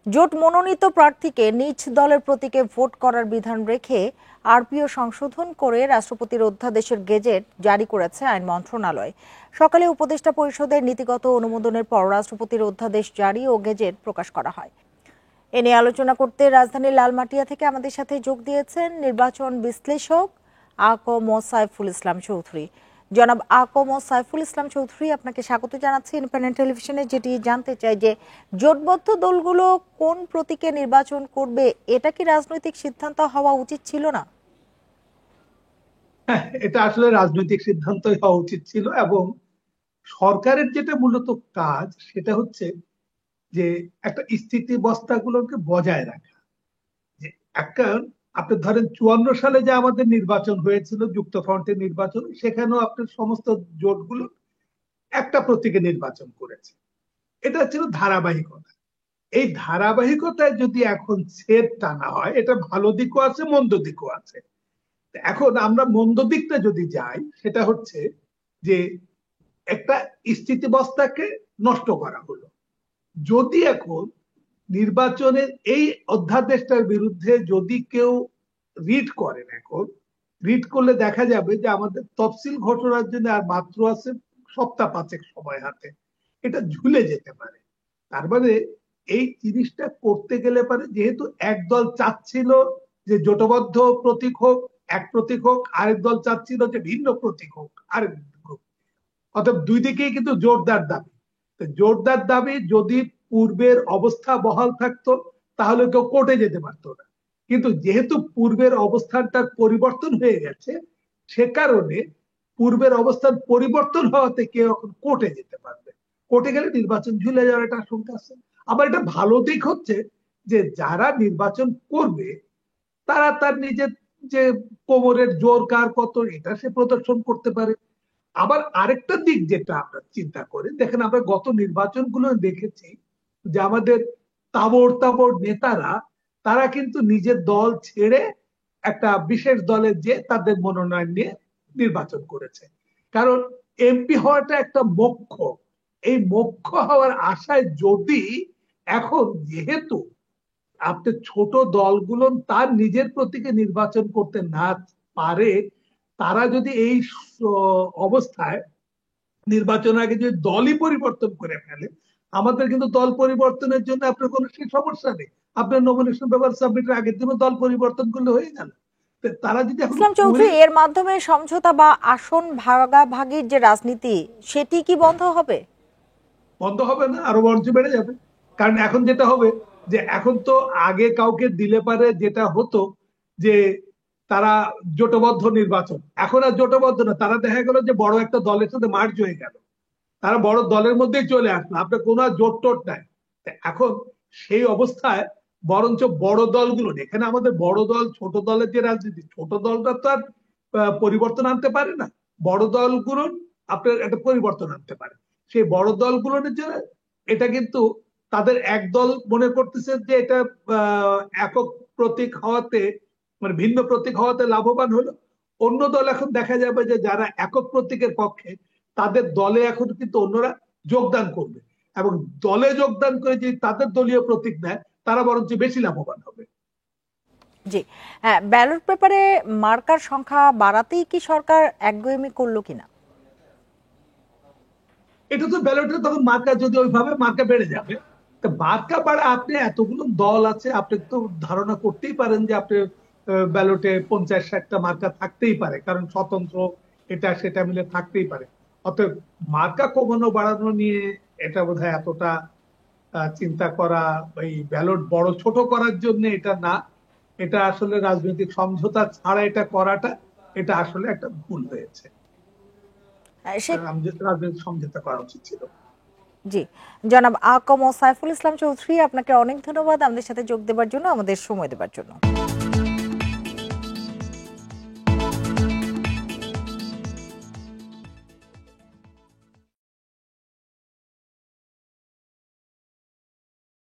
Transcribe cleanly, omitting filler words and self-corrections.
জোট মনোনীত প্রার্থীকে নিজ দলের প্রতীকে ভোট করার বিধান রেখে আরপিও সংশোধন করে রাষ্ট্রপতির অধ্যাদেশের গেজেট জারি করেছে আইন মন্ত্রণালয়। সকালে উপদেষ্টা পরিষদের নীতিগত অনুমোদনের পর রাষ্ট্রপতির অধ্যাদেশ জারি ও গেজেট প্রকাশ করা হয়। এ নিয়ে আলোচনা করতে রাজধানীর লালমাটিয়া থেকে আমাদের সাথে যোগ দিয়েছেন নির্বাচন বিশ্লেষক আকম সাইফুল ইসলাম চৌধুরী। জনাব আকম সাইফুল ইসলাম চৌধুরী, আপনাকে স্বাগত জানাচ্ছি ইন্ডিপেন্ডেন্ট টেলিভিশনে। যেটি জানতে চাই যে জোটবদ্ধ দলগুলো কোন প্রতীকে নির্বাচন করবে, এটা কি রাজনৈতিক সিদ্ধান্ত হওয়া উচিত ছিল না? হ্যাঁ, এটা আসলে রাজনৈতিক সিদ্ধান্তই হওয়া উচিত ছিল। এবং সরকারের যেটা মূলত কাজ সেটা হচ্ছে যে একটা স্থিতিবস্থাগুলোকে বজায় রাখা। যে একটা, আপনি ধরেন 54 সালে যে আমাদের নির্বাচন হয়েছিল, যুক্তফ্রন্টের নির্বাচন, সেখানেও আপনার সমস্ত জোটগুলো একটা প্রতীকে নির্বাচন করেছে। এটা ছিল ধারাবাহিকতা। এই ধারাবাহিকতায় যদি এখন ছেদ টানা হয়, এটা ভালো দিকও আছে মন্দ দিকও আছে। এখন আমরা মন্দ দিকটা যদি যাই, সেটা হচ্ছে যে একটা স্থিতিবস্থাকে নষ্ট করা হলো। যদি এখন নির্বাচনের এই অধ্যাদেশটার বিরুদ্ধে যদি কেউ রিট করেন, এখন রিট করলে দেখা যাবে যে আমাদের তফসিল ঘোষণার জন্য আর মাত্র আছে সপ্তাহ পাঁচেক সময় হাতে। এটা ঝুলে যেতে পারে। তার মানে এই জিনিসটা করতে গেলে পারে, যেহেতু একদল চাচ্ছিল যে জোটবদ্ধ প্রতীক হোক, এক প্রতীক হোক, আরেক দল চাচ্ছিল যে ভিন্ন প্রতীক হোক আরেক হোক, অর্থাৎ দুই দিকেই কিন্তু জোরদার দাবি। জোরদার দাবি যদি পূর্বের অবস্থা বহাল থাকতো তাহলে কেউ কোর্টে যেতে পারতো না। কিন্তু যেহেতু পূর্বের অবস্থানটার পরিবর্তন হয়ে গেছে, সে কারণে পূর্বের অবস্থান পরিবর্তন হওয়াতে কেউ এখন কোর্টে যেতে পারবে। কোর্টে গেলে নির্বাচন ঝুলে যাওয়ার একটা আশঙ্কা আছে। আবার এটা ভালো দিক হচ্ছে যে যারা নির্বাচন করবে তারা তার নিজের যে কোমরের জোর কার কত, এটা সে প্রদর্শন করতে পারে। আবার আরেকটা দিক যেটা আমরা চিন্তা করি, দেখেন আমরা গত নির্বাচনগুলো দেখেছি যে আমাদের তাবড় তাবড় নেতারা, তারা কিন্তু নিজের দল ছেড়ে একটা বিশেষ দলের যে তাদের মনোনয়ন নিয়ে নির্বাচন করেছে। কারণ এমপি হওয়াটা একটা মোক্ষ। এই মোক্ষ হওয়ার আশায় যদি এখন, যেহেতু আপনার ছোট দলগুলো তার নিজের প্রতীকে নির্বাচন করতে না পারে, তারা যদি এই অবস্থায় নির্বাচনের আগে যদি দলই পরিবর্তন করে ফেলে, আমাদের কিন্তু দল পরিবর্তনের জন্য আপনার কোনো সেই সমস্যা নেই। আপনার নমিনেশন পেপার সাবমিটের আগের দিনও দল পরিবর্তন করলে হয়ে গেল। তারা যদি এখন ইসলাম চৌধুরী, এর মাধ্যমে সমঝোতা বা আসন ভাগাভাগির যে রাজনীতি, সেটি কি বন্ধ হবে? বন্ধ হবে না, আরো বরঞ্চ বেড়ে যাবে। কারণ এখন যেটা হবে যে এখন তো আগে কাউকে দিলে পারে যেটা হতো যে তারা জোটবদ্ধ নির্বাচন, এখন আর জোটবদ্ধ না, তারা দেখা গেল যে বড় একটা দলের সাথে মার্জ হয়ে গেল, তারা বড় দলের মধ্যেই চলে আসলো, আপনার কোনো আর জোট টোট নাই। এখন সেই অবস্থায় বরঞ্চ বড় দলগুলো, এখানে আমাদের বড় দল ছোট দলের যে রাজনীতি, ছোট দলটা তো আর পরিবর্তন আনতে পারে না। বড় দলগুলো আপনার একটা পরিবর্তন আনতে পারে। সেই বড় দলগুলোর জন্য এটা কিন্তু তাদের একদল মনে করতেছে যে এটা একক প্রতীক হওয়াতে, মানে ভিন্ন প্রতীক হওয়াতে লাভবান হলো। অন্য দল এখন দেখা যাবে যে যারা একক প্রতীকের পক্ষে, তাদের দলে এখন কিন্তু অন্যরা যোগদান করবে, এবং দলে যোগদান করে যে তাদের দলীয় প্রতীক নেয়, তারা বরঞ্চ বেশি লাভবান হবে। জি, হ্যাঁ, ব্যালট পেপারে মার্কার সংখ্যা বাড়াতেই কি সরকার একগুঁয়েমি করলো কিনা? এটা তো ব্যালটে তখন মার্কা যদি ওইভাবে মার্কা বেড়ে যাবে, তা মার্কা বাড়া, আপনি এতগুলো দল আছে, আপনি তো ধারণা করতেই পারেন যে আপনি ব্যালটে 50-60টা মার্কা থাকতেই পারে, কারণ স্বতন্ত্র এটা সেটা মিলে থাকতেই পারে। অতএব মার্কা কমানো বাড়ানো নিয়ে এটা বোধহয় এতটা চিন্তা করা, এই ব্যালট বড় ছোট করার জন্য এটা না। এটা আসলে রাজনৈতিক সমঝোতা ছাড়া এটা করাটা, এটা আসলে একটা ভুল হয়েছে। সে রাজনৈতিক সমঝোতা করা উচিত ছিল। জি, জনাব আকম সাইফুল ইসলাম চৌধুরী, আপনাকে অনেক ধন্যবাদ আমাদের সাথে যোগ দেওয়ার জন্য, আমাদের সময় দেওয়ার জন্য।